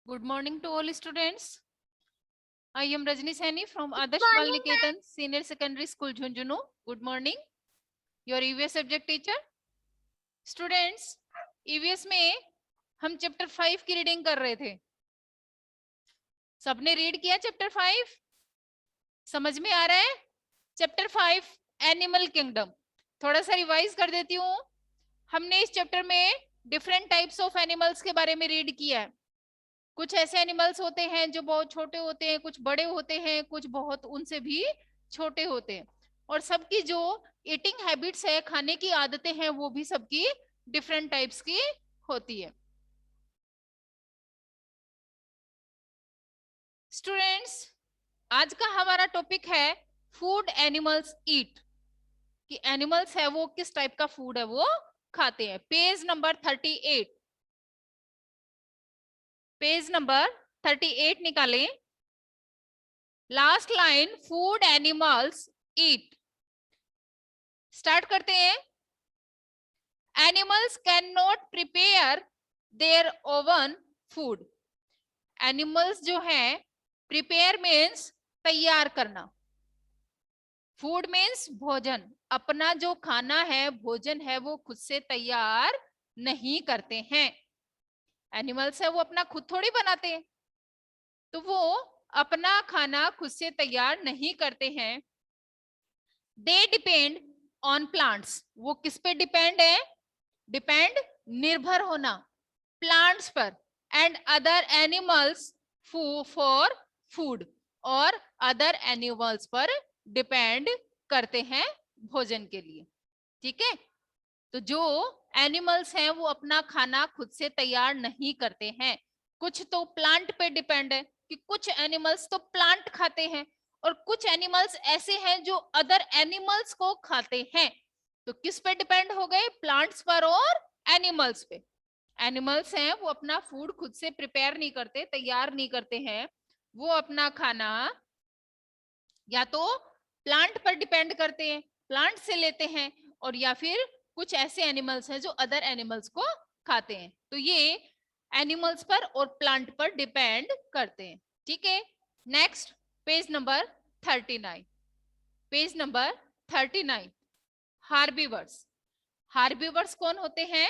Good morning to all students. I am Rajni Saini from Adarsh Morning, Balniketan Senior Secondary School, Jhunjhunu. Good morning. Your EVS subject teacher. Students, EVS में हम chapter 5 की reading कर रहे थे. सबने read किया chapter 5? समझ में आ रहा है? Chapter 5 animal kingdom. थोड़ा सा रिवाइज कर देती हूँ. हमने इस चैप्टर में डिफरेंट टाइप्स ऑफ एनिमल्स के बारे में रीड किया है. कुछ ऐसे एनिमल्स होते हैं जो बहुत छोटे होते हैं, कुछ बड़े होते हैं, कुछ बहुत उनसे भी छोटे होते हैं, और सबकी जो ईटिंग हैबिट्स है, खाने की आदतें हैं, वो भी सबकी डिफरेंट टाइप्स की होती है. स्टूडेंट्स, आज का हमारा टॉपिक है फूड एनिमल्स ईट, कि एनिमल्स है वो किस टाइप का फूड है वो खाते हैं. पेज नंबर 38, पेज नंबर 38 निकालें. Last line, food animals eat. Start करते हैं. Animals can not prepare their own food. Animals जो है, प्रिपेयर मीन्स तैयार करना, फूड मीन्स भोजन. अपना जो खाना है, भोजन है, वो खुद से तैयार नहीं करते हैं. एनिमल्स है वो अपना खुद थोड़ी बनाते हैं, तो वो अपना खाना खुद से तैयार नहीं करते हैं. They depend on plants. वो किस पे डिपेंड है? डिपेंड, निर्भर होना, प्लांट्स पर. And other animals for food. और अदर एनिमल्स पर डिपेंड करते हैं भोजन के लिए. ठीक है? तो जो एनिमल्स हैं वो अपना खाना खुद से तैयार नहीं करते हैं. कुछ तो प्लांट पे डिपेंड है, कि कुछ एनिमल्स तो प्लांट खाते हैं, और कुछ एनिमल्स ऐसे हैं जो अदर एनिमल्स को खाते हैं. तो किस पे डिपेंड हो गए? प्लांट्स पर और एनिमल्स पे. एनिमल्स हैं वो अपना फूड खुद से प्रिपेयर नहीं करते, तैयार नहीं करते हैं. वो अपना खाना या तो प्लांट पर डिपेंड करते हैं, प्लांट से लेते हैं, और या फिर कुछ ऐसे एनिमल्स हैं जो अदर एनिमल्स को खाते हैं. तो ये एनिमल्स पर और प्लांट पर डिपेंड करते हैं. ठीक है? Next, page number 39, page number 39. Herbivores. Herbivores कौन होते हैं?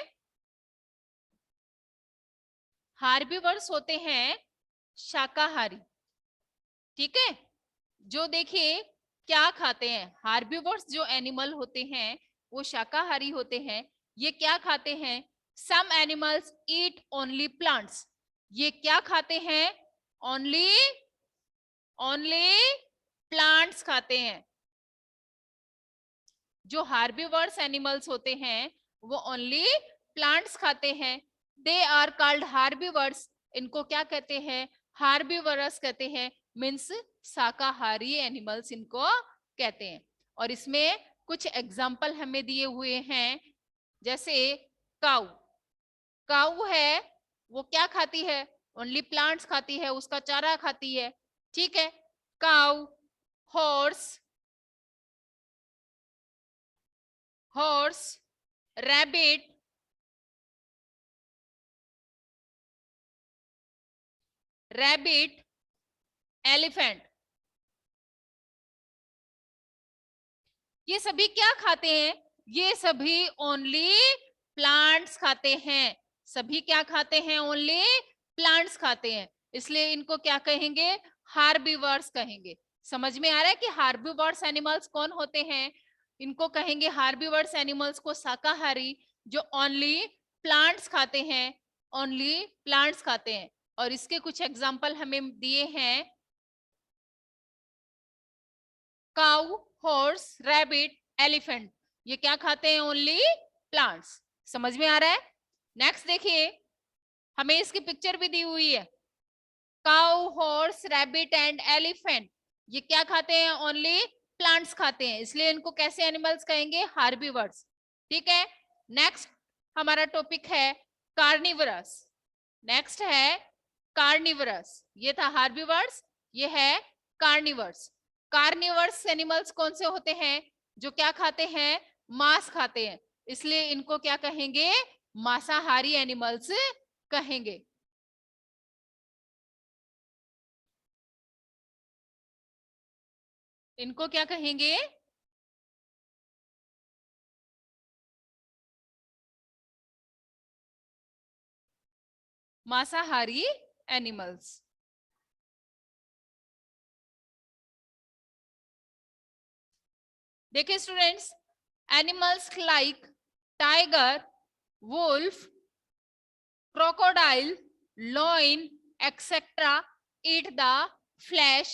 हार्बीवर्स होते हैं शाकाहारी. ठीक है? जो देखिए क्या खाते हैं, हार्बीवर्स जो एनिमल होते हैं वो शाकाहारी होते हैं. ये क्या खाते हैं? Some animals eat only plants. ये क्या खाते हैं? ओनली ओनली प्लांट्स खाते हैं. जो हार्बीवर्स एनिमल्स होते हैं वो ओनली प्लांट्स खाते हैं. They are called herbivores. इनको क्या कहते हैं? हार्बीवरस कहते हैं. मीन्स शाकाहारी एनिमल्स इनको कहते हैं. और इसमें कुछ एग्जाम्पल हमें दिए हुए हैं. जैसे काऊ. काऊ है वो क्या खाती है? ओनली प्लांट्स खाती है, उसका चारा खाती है. ठीक है? Cow. Horse, horse, rabbit, rabbit, elephant. ये सभी क्या खाते हैं? ये सभी ओनली प्लांट्स खाते हैं. सभी क्या खाते हैं? ओनली प्लांट्स खाते हैं. इसलिए इनको क्या कहेंगे? हार्बीवर्स कहेंगे. समझ में आ रहा है कि हार्बीवर्स एनिमल्स कौन होते हैं? इनको कहेंगे हार्बीवर्स एनिमल्स को शाकाहारी, जो ओनली प्लांट्स खाते हैं, ओनली प्लांट्स खाते हैं. और इसके कुछ एग्जाम्पल हमें दिए हैं. काऊ, हॉर्स, रैबिट, एलिफेंट. ये क्या खाते हैं? Only plants. समझ में आ रहा है? नेक्स्ट देखिए, हमें इसकी पिक्चर भी दी हुई है. Cow, horse, rabbit and elephant. ये क्या खाते हैं? ओनली प्लांट्स खाते हैं. इसलिए इनको कैसे एनिमल्स कहेंगे? हार्बीवर्स. ठीक है? नेक्स्ट हमारा टॉपिक है कार्निवरस. नेक्स्ट है कार्निवरस. ये था हार्बीवर्स, ये है कार्निवर्स. कार्निवर्स एनिमल्स कौन से होते हैं? जो क्या खाते हैं? मांस खाते हैं. इसलिए इनको क्या कहेंगे? मांसाहारी एनिमल्स कहेंगे. इनको क्या कहेंगे? मांसाहारी एनिमल्स। देखिए students, animals like tiger, wolf, crocodile, loin, etc. eat the flesh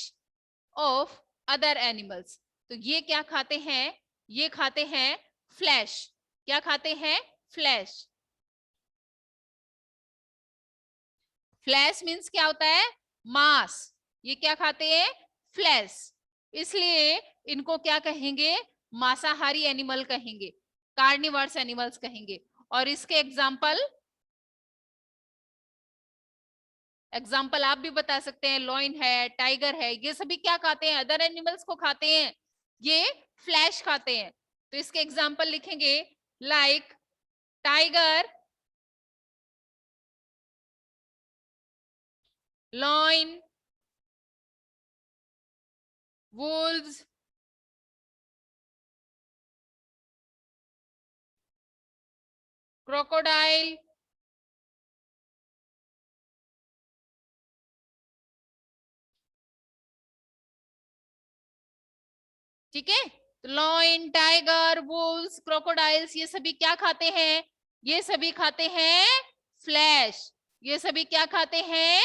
of other animals। तो ये क्या खाते हैं? ये खाते हैं फ्लैश। क्या खाते हैं? फ्लैश। फ्लैश मीन्स क्या होता है? मांस। ये क्या खाते हैं? फ्लैश। इसलिए इनको क्या कहेंगे? मांसाहारी एनिमल कहेंगे, कार्निवर्स एनिमल्स कहेंगे। और इसके एग्जाम्पल आप भी बता सकते हैं। लॉइन है, टाइगर है, ये सभी क्या खाते हैं? अदर एनिमल्स को खाते हैं, ये फ्लैश खाते हैं। तो इसके एग्जाम्पल लिखेंगे like tiger, lion, wolves, crocodile, ठीक है। तो लॉइन, टाइगर, वुल्व्स, क्रोकोडाइल्स ये सभी क्या खाते हैं? ये सभी खाते हैं फ्लैश। ये सभी क्या खाते हैं?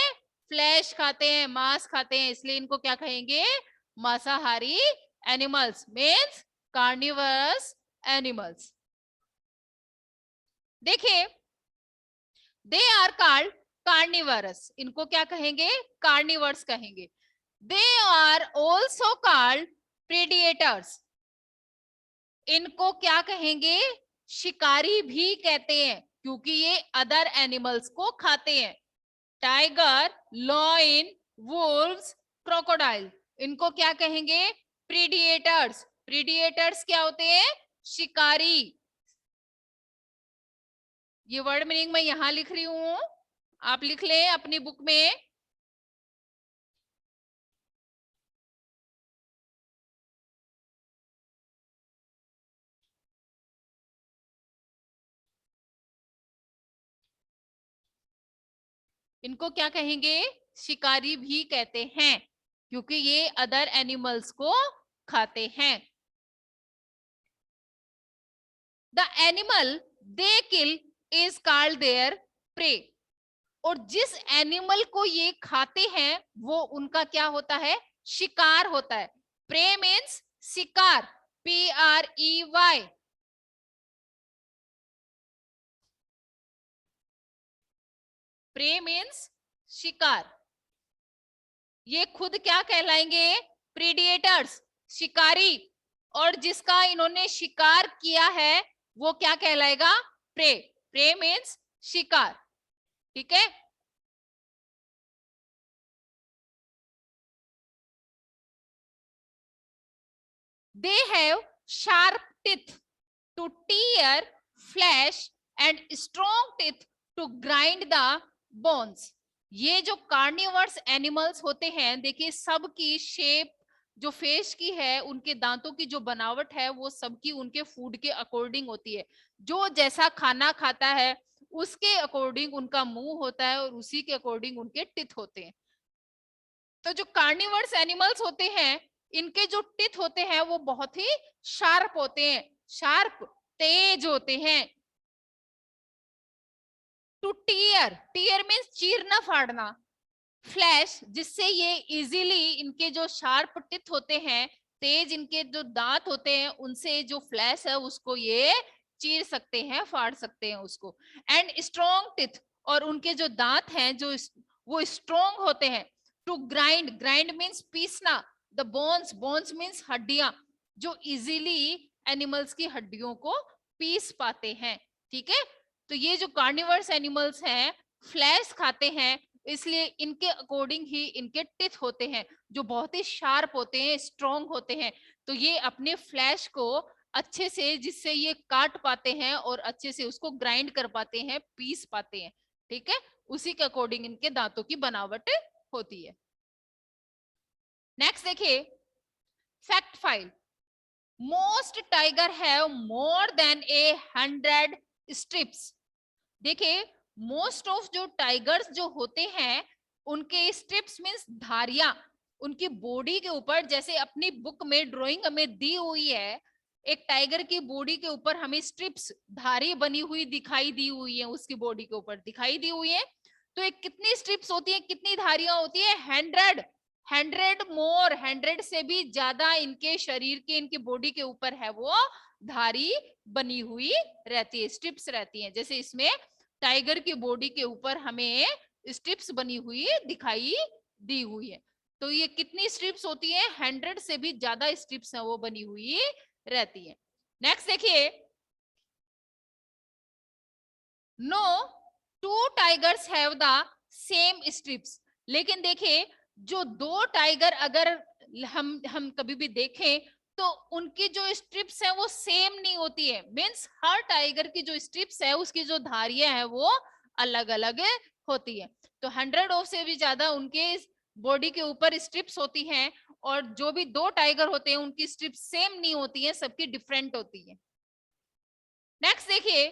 फ्लैश खाते हैं, मांस खाते हैं। इसलिए इनको क्या कहेंगे? मांसाहारी एनिमल्स मीन्स कार्निवरस एनिमल्स। देखिए, दे आर कॉल्ड कार्निवरस। इनको क्या कहेंगे? कार्निवर्स कहेंगे। They are also called predators. इनको क्या कहेंगे? शिकारी भी कहते हैं, क्योंकि ये अदर एनिमल्स को खाते हैं। टाइगर, लॉइन, वुल्व्स, क्रोकोडाइल, इनको क्या कहेंगे? प्रीडिएटर्स। प्रीडिएटर्स क्या होते हैं? शिकारी। ये वर्ड मीनिंग मैं यहां लिख रही हूं, आप लिख लें अपनी बुक में। इनको क्या कहेंगे? शिकारी भी कहते हैं, क्योंकि ये अदर एनिमल्स को खाते हैं। The animal they kill is called there pray. और जिस एनिमल को ये खाते हैं वो उनका क्या होता है? शिकार होता है। प्रे मीन्स शिकार, PREY। प्रे मीन्स शिकार। ये खुद क्या कहलाएंगे? प्रीडिएटर्स, शिकारी। और जिसका इन्होंने शिकार किया है वो क्या कहलाएगा? प्रे। प्रे मीन्स शिकार, ठीक है। They have sharp teeth to tear flesh and strong teeth to grind the bones। ये जो कार्निवर्स एनिमल्स होते हैं, देखिए सबकी शेप जो फेस की है, उनके दांतों की जो बनावट है, वो सबकी उनके फूड के अकॉर्डिंग होती है। जो जैसा खाना खाता है उसके अकॉर्डिंग उनका मुंह होता है और उसी के अकॉर्डिंग उनके टिथ होते हैं। तो जो कार्निवर्स एनिमल्स होते हैं, इनके जो टिथ होते हैं वो बहुत ही शार्प होते हैं, शार्प, तेज होते हैं। टू टीयर, टीयर मीन्स चीरना फाड़ना, फ्लैश, जिससे ये इजीली, इनके जो शार्प टिथ होते हैं, तेज इनके जो दांत होते हैं, उनसे जो फ्लैश है उसको ये चीर सकते हैं, फाड़ सकते हैं उसको। एंड स्ट्रॉन्ग टिथ, और उनके जो दांत हैं जो वो स्ट्रॉन्ग होते हैं। टू ग्राइंड, ग्राइंड मीन्स पीसना। द बोन्स, बोन्स मीन्स हड्डियां, जो इजीली एनिमल्स की हड्डियों को पीस पाते हैं, ठीक है। तो ये जो कार्निवर्स एनिमल्स हैं फ्लैश खाते हैं, इसलिए इनके अकॉर्डिंग ही इनके टिथ होते हैं, जो बहुत ही शार्प होते हैं, स्ट्रॉन्ग होते हैं। तो ये अपने फ्लैश को अच्छे से, जिससे ये काट पाते हैं और अच्छे से उसको ग्राइंड कर पाते हैं, पीस पाते हैं, ठीक है। उसी के अकॉर्डिंग इनके दांतों की बनावट होती है। नेक्स्ट देखिए, Fact 5. Most tiger have more than 100 strips. देखिए, मोस्ट ऑफ जो टाइगर्स जो होते हैं उनके स्ट्रिप्स मीन्स धारियां उनकी बॉडी के ऊपर, जैसे अपनी बुक में ड्राइंग हमें दी हुई है, एक टाइगर की बॉडी के ऊपर हमें स्ट्रिप्स धारी बनी हुई दिखाई दी हुई है, उसकी बॉडी के ऊपर दिखाई दी हुई है। तो एक कितनी स्ट्रिप्स होती है, कितनी धारियां होती है? 100 मोर, 100 से भी ज्यादा इनके शरीर के, इनकी बॉडी के ऊपर है वो धारी बनी हुई रहती है, स्ट्रिप्स रहती हैं। जैसे इसमें टाइगर की बॉडी के ऊपर हमें स्ट्रिप्स बनी हुई दिखाई दी हुई है। तो ये कितनी स्ट्रिप्स होती है? 100 से भी ज्यादा स्ट्रिप्स है वो बनी हुई रहती है। नेक्स्ट देखिए, no two tigers have the same stripes. लेकिन देखिए, जो दो टाइगर अगर हम कभी भी देखें तो उनकी जो स्ट्रिप्स है वो सेम नहीं होती है। मीन्स हर टाइगर की जो स्ट्रिप्स है उसकी जो धारियां है वो अलग अलग होती है। तो 100 से भी ज्यादा उनके बॉडी के ऊपर स्ट्रिप्स होती हैं, और जो भी दो टाइगर होते हैं उनकी स्ट्रिप्स सेम नहीं होती है, सबकी डिफरेंट होती है। नेक्स्ट देखिए,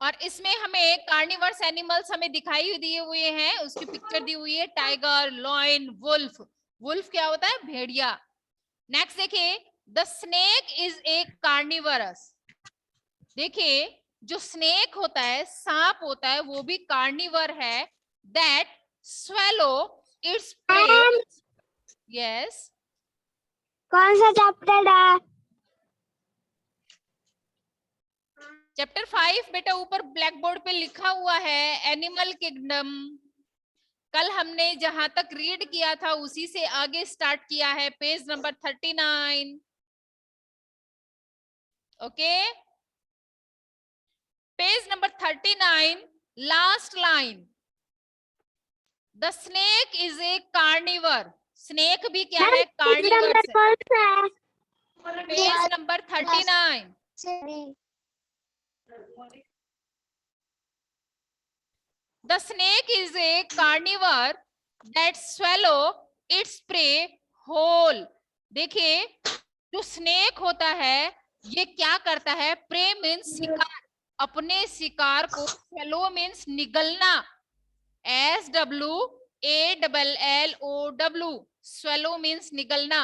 और इसमें हमें कार्निवर्स एनिमल्स हमें दिखाई दिए हुए हैं, उसकी पिक्चर दी हुई है, टाइगर, लॉयन, वुल्फ। वुल्फ क्या होता है? भेड़िया। नेक्स्ट देखिए, the snake is a carnivorous. देखिए, जो स्नेक होता है, सांप होता है, वो भी कार्निवर है। That swallow its prey. Yes, कौन सा चैप्टर है? चैप्टर 5 बेटा, ऊपर ब्लैक बोर्ड पे लिखा हुआ है, एनिमल किंगडम। कल हमने जहां तक रीड किया था उसी से आगे स्टार्ट किया है, page number 39। Okay, page number 39, last line. The snake is a carnivore. Snake भी क्या है? कार्निवर है। Page number 39। The snake is a carnivore that swallow its prey whole. देखिए, जो स्नेक होता है ये क्या करता है? प्रे मीन्स शिकार, अपने शिकार को, swallow मीन्स निगलना, SWALLOW, swallow मीन्स निगलना।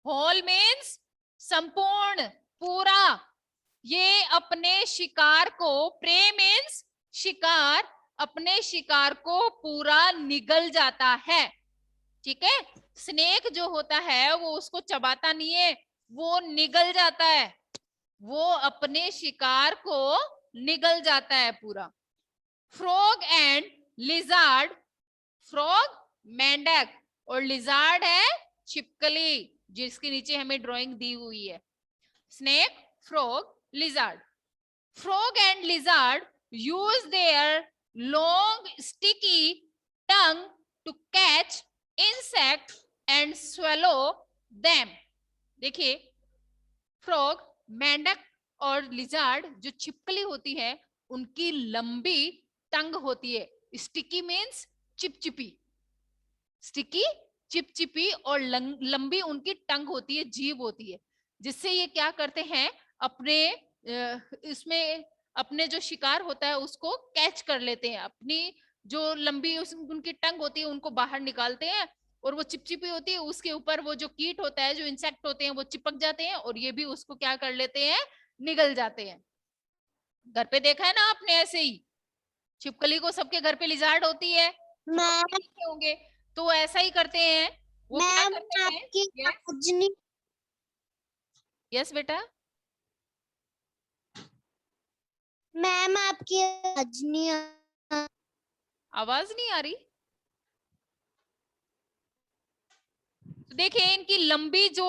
होल मीन्स संपूर्ण, पूरा। ये अपने शिकार को, प्रे मीन्स शिकार, अपने शिकार को पूरा निगल जाता है। ठीक है, स्नेक जो होता है वो उसको चबाता नहीं है, वो निगल जाता है, वो अपने शिकार को निगल जाता है पूरा। फ्रॉग एंड लिजार्ड, फ्रॉग मेंढक, और लिजार्ड है छिपकली, जिसके नीचे हमें ड्राइंग दी हुई है। Snake, frog, lizard. Frog and lizard use their long sticky tongue to catch insect and swallow them. देखिए, फ्रॉग, मेंढक और लिजार्ड जो छिपकली होती है उनकी लंबी टंग होती है। स्टिकी मीन्स चिपचिपी, स्टिकी चिपचिपी, और लंबी उनकी टंग होती है, जीभ होती है, जिससे ये क्या करते हैं? अपने इसमें अपने जो शिकार होता है उसको कैच कर लेते हैं। अपनी जो लंबी उनकी टंग होती है उनको बाहर निकालते हैं, और वो चिपचिपी होती है, उसके ऊपर वो जो कीट होता है, जो इंसेक्ट होते हैं, वो चिपक जाते हैं, और ये भी उसको क्या कर लेते हैं? निगल जाते हैं। घर पे देखा है ना आपने, ऐसे ही छिपकली को सबके घर पे लिजार्ड होती है, होंगे, तो ऐसा ही करते हैं वो। क्या करते हैं? यस बेटा। मैम आपकी आवाज नहीं आ रही? तो देखिए, इनकी लंबी जो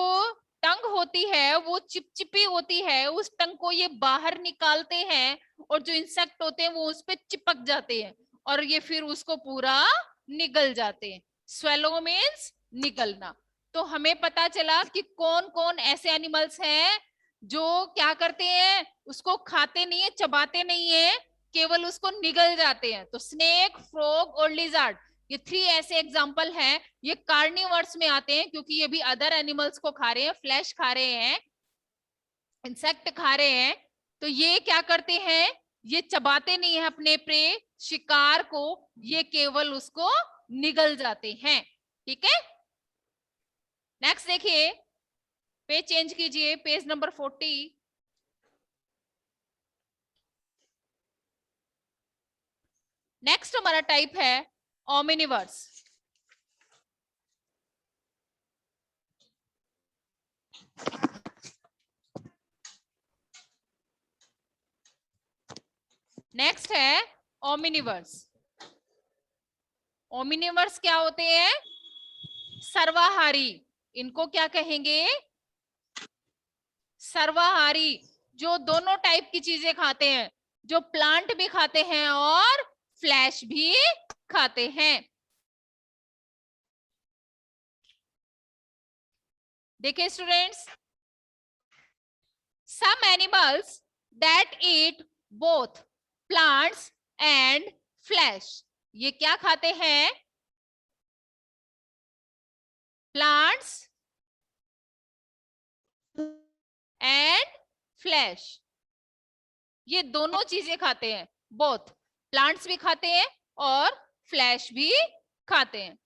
टंग होती है वो चिपचिपी होती है, उस टंग को ये बाहर निकालते हैं, और जो इंसेक्ट होते हैं वो उस पे चिपक जाते हैं, और ये फिर उसको पूरा निगल जाते हैं। स्वेलो मीन्स निगलना। तो हमें पता चला कि कौन कौन ऐसे एनिमल्स हैं जो क्या करते हैं, उसको खाते नहीं है, चबाते नहीं है, केवल उसको निगल जाते हैं। तो स्नेक, फ्रॉग और लिजर्ड, ये 3 ऐसे एग्जाम्पल हैं। ये कार्निवर्स में आते हैं क्योंकि ये भी अदर एनिमल्स को खा रहे हैं, फ्लैश खा रहे हैं, इंसेक्ट खा रहे हैं। तो ये क्या करते हैं, ये चबाते नहीं है अपने प्रे शिकार को, ये केवल उसको निगल जाते हैं। ठीक है, नेक्स्ट देखिए, पेज चेंज कीजिए, पेज नंबर 40। नेक्स्ट हमारा टाइप है ओमिनिवर्स। नेक्स्ट है ओमिनिवर्स। ओमिनिवर्स क्या होते हैं, सर्वाहारी। इनको क्या कहेंगे, सर्वाहारी, जो दोनों टाइप की चीजें खाते हैं, जो प्लांट भी खाते हैं और फ्लैश भी खाते हैं। देखिए students, some animals that eat both plants and flesh, ये क्या खाते हैं, plants and flesh, ये दोनों चीजें खाते हैं। both plants भी खाते हैं और flesh भी खाते हैं।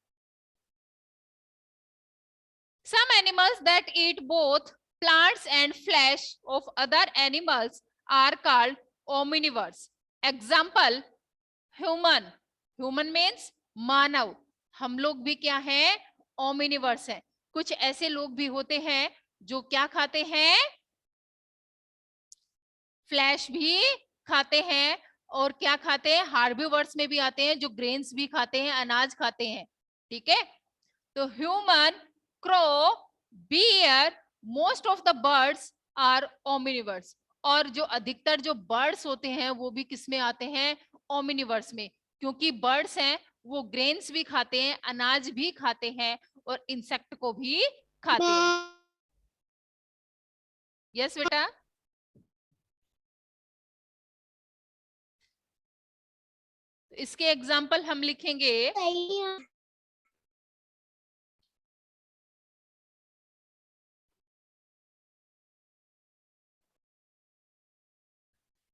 some animals that eat both plants and flesh of other animals are called omnivores. Example, human, human means मानव, हम लोग भी क्या है, ओमिनिवर्स है। कुछ ऐसे लोग भी होते हैं जो क्या खाते हैं, फ्लैश भी खाते हैं, और क्या खाते हैं, हार्बिवर्स में भी आते हैं, जो ग्रेन्स भी खाते हैं, अनाज खाते हैं। ठीक है, तो human, crow, bear, most of the birds are omnivores. और जो अधिकतर जो बर्ड्स होते हैं वो भी किसमें आते हैं, ओमिनिवर्स में, क्योंकि बर्ड्स हैं वो ग्रेन्स भी खाते हैं, अनाज भी खाते हैं और इंसेक्ट को भी खाते हैं। यस बेटा, इसके एग्जाम्पल हम लिखेंगे,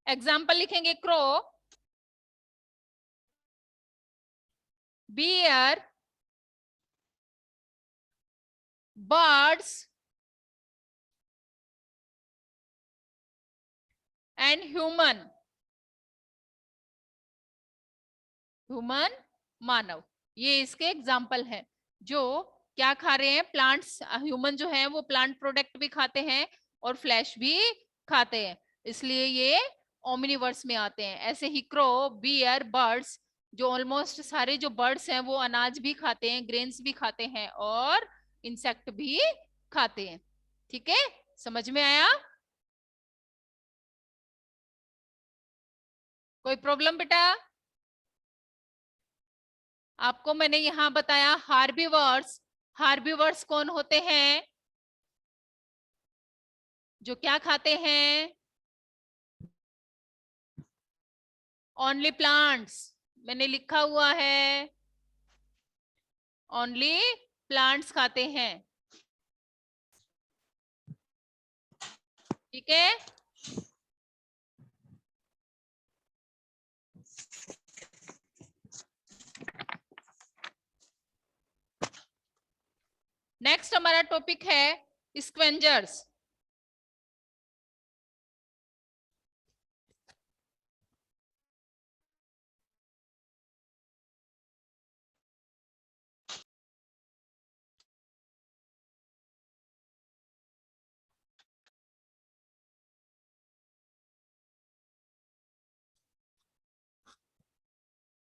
एग्जाम्पल लिखेंगे, crow, bear, birds and human, human मानव, ये इसके एग्जाम्पल हैं। जो क्या खा रहे हैं, प्लांट्स, ह्यूमन जो है वो प्लांट प्रोडक्ट भी खाते हैं और फ्लैश भी खाते हैं, इसलिए ये ओमिनिवर्स में आते हैं। ऐसे ही क्रो, बियर, बर्ड्स, जो ऑलमोस्ट सारे जो बर्ड्स हैं वो अनाज भी खाते हैं, ग्रेन्स भी खाते हैं और इंसेक्ट भी खाते हैं। ठीक है, समझ में आया, कोई प्रॉब्लम बेटा? आपको मैंने यहां बताया हार्बिवर्स। हार्बिवर्स कौन होते हैं, जो क्या खाते हैं, ओनली प्लांट्स, मैंने लिखा हुआ है, ओनली प्लांट्स खाते हैं। ठीक है, नेक्स्ट हमारा टॉपिक है स्क्वेंजर्स।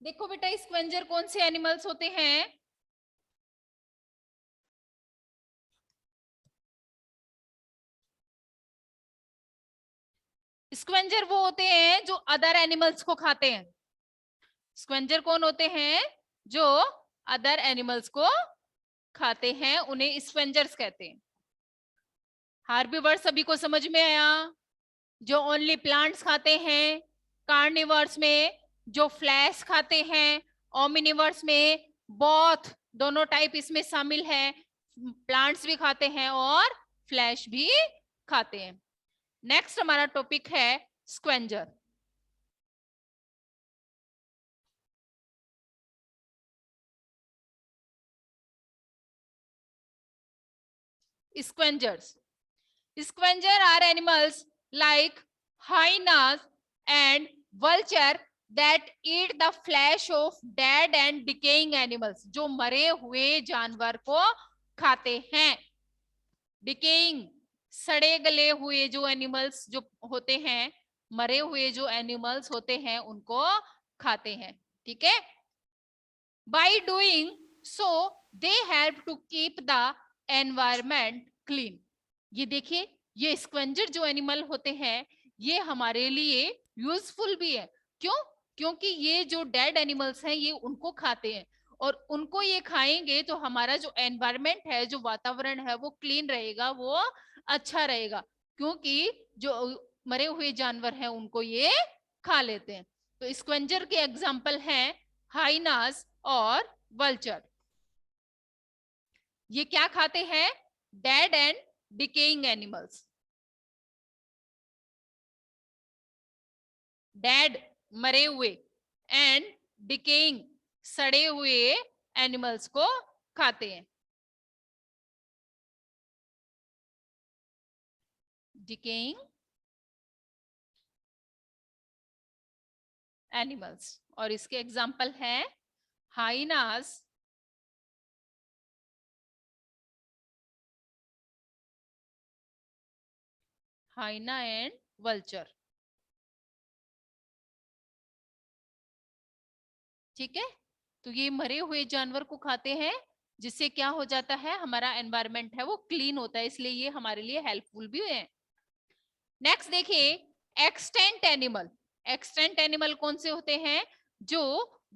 देखो बेटा, स्क्वेंजर कौन से एनिमल्स होते हैं, स्क्वेंजर वो होते हैं जो अदर एनिमल्स को खाते हैं। स्क्वेंजर कौन होते हैं, जो अदर एनिमल्स को खाते हैं, उन्हें स्क्वेंजर्स कहते हैं। हार्बीवर्स सभी को समझ में आया? जो ओनली प्लांट्स खाते हैं। कार्निवर्स में जो फ्लैश खाते हैं। ओमिनिवर्स में बोथ, दोनों टाइप इसमें शामिल है, प्लांट्स भी खाते हैं और फ्लैश भी खाते हैं। नेक्स्ट हमारा टॉपिक है scavenger. Scavengers. Scavenger are animals like hyenas and vulture that eat the flesh of dead and decaying animals. जो मरे हुए जानवर को खाते हैं। डिकेइंग, सड़े गले हुए जो एनिमल्स जो होते हैं, मरे हुए जो एनिमल्स होते हैं उनको खाते हैं। ठीक है। By doing so, they help to keep the environment clean. ये देखिए, ये स्क्वेंजर जो एनिमल होते हैं ये हमारे लिए यूजफुल भी है। क्यों? क्योंकि ये जो डेड एनिमल्स हैं ये उनको खाते हैं, और उनको ये खाएंगे तो हमारा जो एनवायरमेंट है, जो वातावरण है वो क्लीन रहेगा, वो अच्छा रहेगा, क्योंकि जो मरे हुए जानवर हैं उनको ये खा लेते हैं। तो स्क्वेंजर के एग्जाम्पल हैं हाइनास और वल्चर। ये क्या खाते हैं? Dead and decaying animals. Dead, मरे हुए, एंड डिकेइंग, सड़े हुए एनिमल्स को खाते हैं। डिकेइंग एनिमल्स, और इसके एग्जाम्पल हैं हाइनास, हाइना एंड वल्चर। ठीक है। तो ये मरे हुए जानवर को खाते हैं, जिससे क्या हो जाता है, हमारा एनवायरमेंट है वो क्लीन होता है, इसलिए ये हमारे लिए हेल्पफुल भी है। नेक्स्ट देखिए, एक्सटेंट एनिमल। एक्सटेंट एनिमल कौन से होते हैं? जो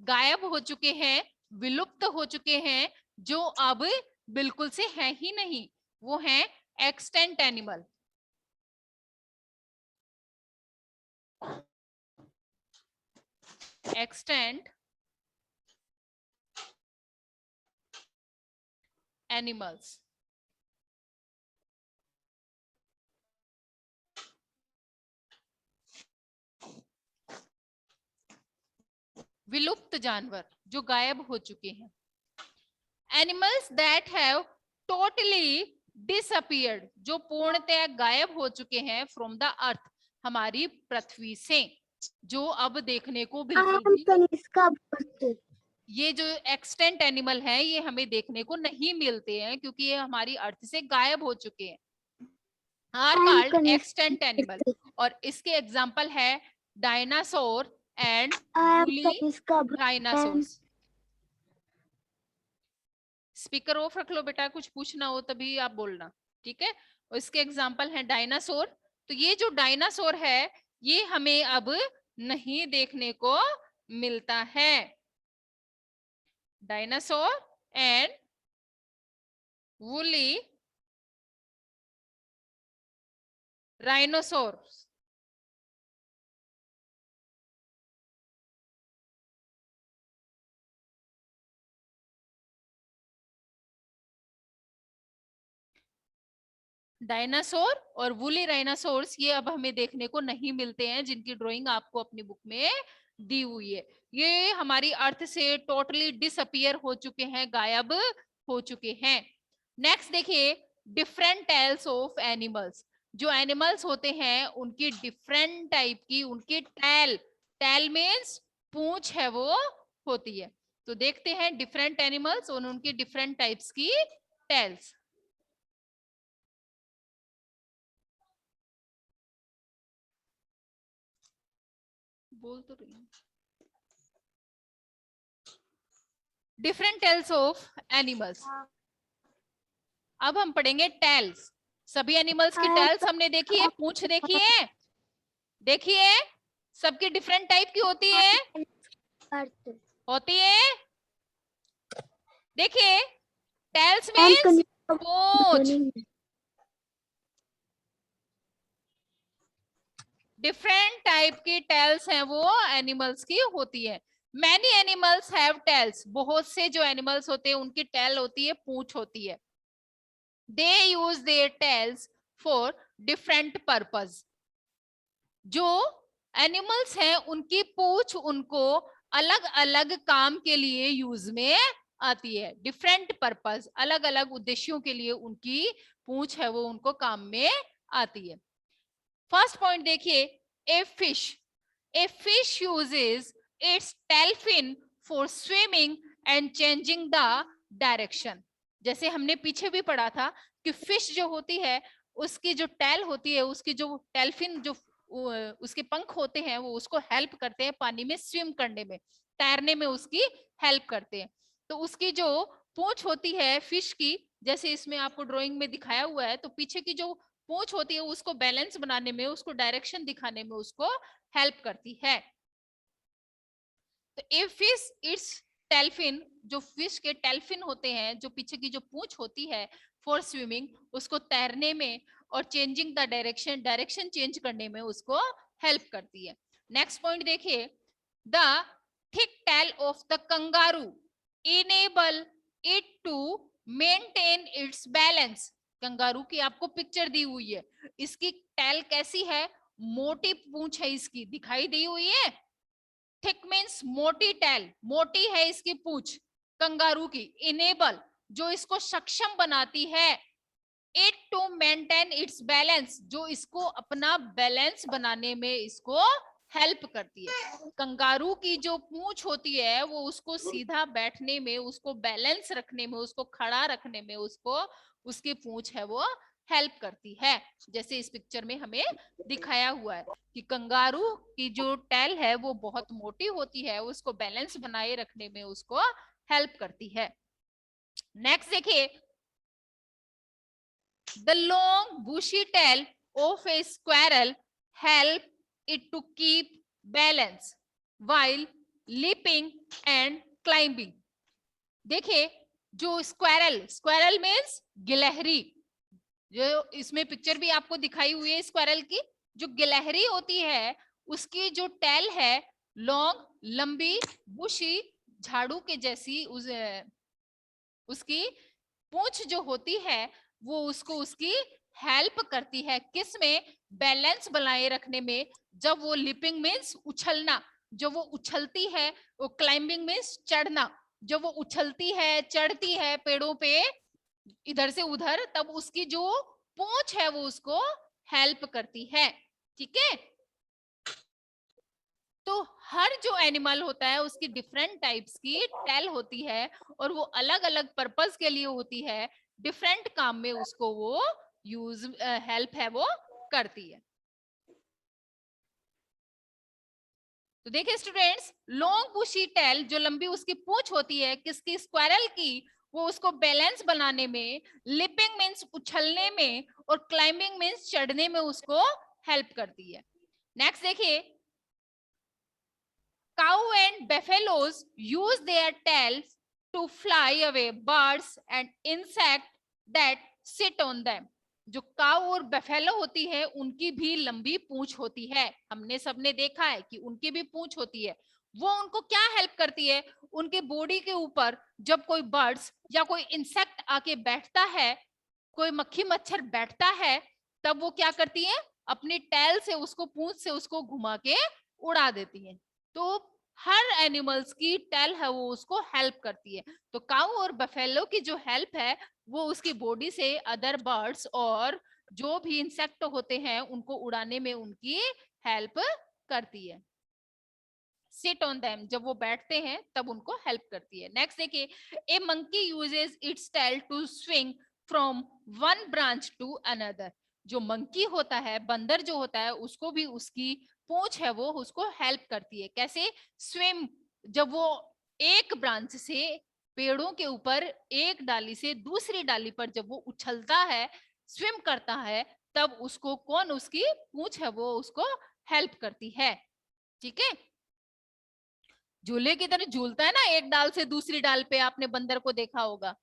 गायब हो चुके हैं, विलुप्त हो चुके हैं, जो अब बिल्कुल से है ही नहीं, वो हैं एक्सटेंट एनिमल। Extent animals. विलुप्त जानवर जो गायब हो चुके हैं। Animals that have totally disappeared, जो पूर्णतः गायब हो चुके हैं फ्रॉम द अर्थ, हमारी पृथ्वी से, जो अब देखने को बिल्कुल भी, ये जो एक्सटेंट एनिमल है ये हमें देखने को नहीं मिलते हैं, क्योंकि ये हमारी अर्थ से गायब हो चुके हैं, आर कॉल्ड एक्सटेंट एनिमल। और इसके एग्जाम्पल है dinosaur and rhinoceros. Speaker of रख लो बेटा, कुछ पूछना हो तभी आप बोलना। ठीक है। और इसके एग्जाम्पल हैं डायनासोर। तो ये जो डायनासोर है ये हमें अब नहीं देखने को मिलता है। Dinosaur and woolly rhinoceros. Dinosaur और वुली राइनासोर्स ये अब हमें देखने को नहीं मिलते हैं, जिनकी ड्राइंग आपको अपनी बुक में दी हुई है। ये हमारी अर्थ से टोटली डिसअपियर हो चुके हैं, गायब हो चुके हैं। नेक्स्ट देखिए, डिफरेंट टेल्स ऑफ एनिमल्स। जो एनिमल्स होते हैं उनकी डिफरेंट टाइप की उनकी टेल, टेल मीन्स पूंछ है वो होती है। तो देखते हैं डिफरेंट एनिमल्स और उनकी डिफरेंट टाइप्स की टेल्स। बोल तो रही हूँ। Different tails of animals. अब हम पढ़ेंगे टेल्स। सभी एनिमल्स की टेल्स हमने देखी है, पूंछ देखी है, देखिए सबकी डिफरेंट टाइप की होती है, होती है। देखिए टेल्स मीन्स पूंछ, डिफरेंट टाइप की टेल्स हैं वो एनिमल्स की होती है। मैनी एनिमल्स हैव टेल्स, बहुत से जो एनिमल्स होते हैं उनकी टेल होती है, पूंछ होती है। They use their tails for different purpose. जो एनिमल्स हैं उनकी पूंछ उनको अलग अलग काम के लिए यूज में आती है। डिफरेंट पर्पस, अलग अलग उद्देश्यों के लिए उनकी पूंछ है वो उनको काम में आती है। फर्स्ट पॉइंट देखिए, a fish uses its tail fin for swimming and changing the direction. जैसे हमने पीछे भी पढ़ा था कि फिश जो होती है उसकी जो टेल होती है, उसकी जो टेलफिन जो उसके पंख होते हैं वो उसको हेल्प करते हैं पानी में स्विम करने में, तैरने में उसकी हेल्प करते हैं। तो उसकी जो पूंछ होती है फिश की, जैसे इसमें आपको ड्राइंग में दिखाया हुआ है, तो पीछे की जो पूंछ होती है उसको बैलेंस बनाने में, उसको डायरेक्शन दिखाने में उसको हेल्प करती है। तो इफ फिश इट्स टेलफिन, जो फिश के टेलफिन होते हैं, जो पीछे की जो पूंछ होती है फॉर स्विमिंग, उसको तैरने में और changing the direction, direction change करने में उसको हेल्प करती है। नेक्स्ट पॉइंट देखिए, the thick tail of the kangaroo enable it to maintain its balance. Kangaroo की आपको पिक्चर दी हुई है, इसकी टेल कैसी है, मोटी पूंछ है इसकी, दिखाई दी हुई है। थिक मीन्स मोटी टेल, मोटी है इसकी पूंछ कंगारू की। इनेबल, जो इसको सक्षम बनाती है। It to maintain its balance, जो इसको अपना बैलेंस बनाने में इसको हेल्प करती है। कंगारू की जो पूंछ होती है वो उसको सीधा बैठने में, उसको बैलेंस रखने में, उसको खड़ा रखने में उसको उसकी पूंछ है वो हेल्प करती है। जैसे इस पिक्चर में हमें दिखाया हुआ है कि कंगारू की जो टेल है वो बहुत मोटी होती है, उसको बैलेंस बनाए रखने में उसको हेल्प करती है। नेक्स्ट देखिए, the long bushy tail of a squirrel help it to keep balance while leaping and climbing. देखिए, जो स्क्वायरल, स्क्वायरल मीन्स गिलहरी, जो इसमें पिक्चर भी आपको दिखाई हुई है स्क्वायरल की, जो गिलहरी होती है उसकी जो टेल है लॉन्ग, लंबी, बुशी, झाड़ू के जैसी, उसकी पूंछ जो होती है वो उसको उसकी हेल्प करती है किस में, बैलेंस बनाए रखने में। जब वो लिपिंग मीन्स उछलना, जब वो उछलती है, वो क्लाइंबिंग मीन्स चढ़ना, जब वो उछलती है चढ़ती है पेड़ों पे इधर से उधर, तब उसकी जो पूंछ है वो उसको हेल्प करती है। ठीक है, तो हर जो एनिमल होता है उसकी डिफरेंट टाइप्स की टेल होती है और वो अलग अलग पर्पस के लिए होती है, डिफरेंट काम में उसको वो यूज हेल्प है वो करती है। तो देखिए स्टूडेंट्स, लॉन्ग बुशी टेल, जो लंबी उसकी पूंछ होती है किसकी, स्क्वायरल की, वो उसको बैलेंस बनाने में, लिपिंग मीन्स उछलने में और क्लाइंबिंग मीन्स चढ़ने में उसको हेल्प करती है। नेक्स्ट देखिए, cow and buffaloes use their tails to fly away birds and insects that sit on them. जो काऊ और बफेलो होती है उनकी भी लंबी पूंछ होती है, हमने सबने देखा है कि उनकी भी पूंछ होती है। वो उनको क्या हेल्प करती है, उनके बॉडी के ऊपर जब कोई बर्ड्स या कोई इंसेक्ट आके बैठता है, कोई मक्खी मच्छर बैठता है, तब वो क्या करती है, अपनी टेल से उसको, पूंछ से उसको घुमा के उड़ा देती है। तो हर एनिमल्स की टेल है वो उसको हेल्प करती है। तो काऊ और बफेलो की जो हेल्प है वो उसकी बॉडी से अदर बर्ड्स और जो भी इंसेक्ट होते हैं उनको उड़ाने में उनकी हेल्प करती है। सिट ऑन देम, जब वो बैठते हैं तब उनको हेल्प करती है। नेक्स्ट देखिए, a monkey uses its tail to swing from one branch to another. जो मंकी होता है, बंदर जो होता है, उसको भी उसकी पूंछ है वो उसको हेल्प करती है। कैसे, स्विम, जब वो एक ब्रांच से, पेड़ों के ऊपर एक डाली से दूसरी डाली पर जब वो उछलता है, स्विम करता है, तब उसको कौन, उसकी पूंछ है वो उसको हेल्प करती है। ठीक है, झूले की तरह झूलता है ना एक डाल से दूसरी डाल पे, आपने बंदर को देखा होगा,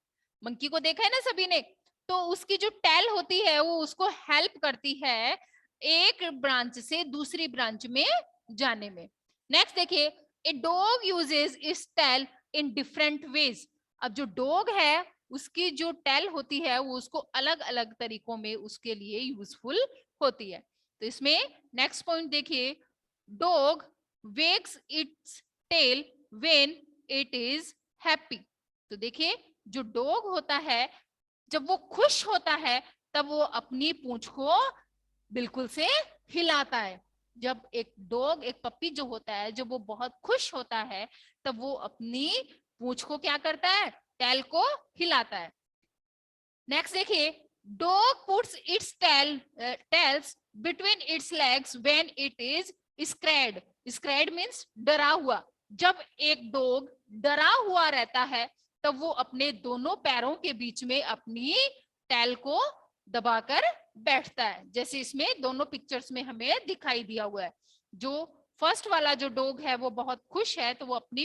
मंकी को देखा है ना सभी ने। तो उसकी जो टेल होती है वो उसको हेल्प करती है एक ब्रांच से दूसरी ब्रांच में जाने में। नेक्स्ट देखिए, a dog uses its tail in different ways. अब जो डॉग है उसकी जो टेल होती है वो उसको अलग अलग तरीकों में उसके लिए यूजफुल होती है। तो इसमें नेक्स्ट पॉइंट देखिए, dog wags its tail when it is happy. तो देखिए जो डॉग होता है जब वो खुश होता है तब वो अपनी पूंछ को बिल्कुल से हिलाता है। जब एक डॉग, एक पप्पी जो होता है, जब वो बहुत खुश होता है तब वो अपनी पूंछ को क्या करता है, टेल को हिलाता है। नेक्स्ट देखिए, dog puts its tails between its legs when it is scared. Scared means डरा हुआ। जब एक डॉग डरा हुआ रहता है तब वो अपने दोनों पैरों के बीच में अपनी टेल को दबाकर बैठता है, जैसे इसमें दोनों पिक्चर्स में हमें दिखाई दिया हुआ है। जो फर्स्ट वाला जो डॉग है वो बहुत खुश है तो वो अपनी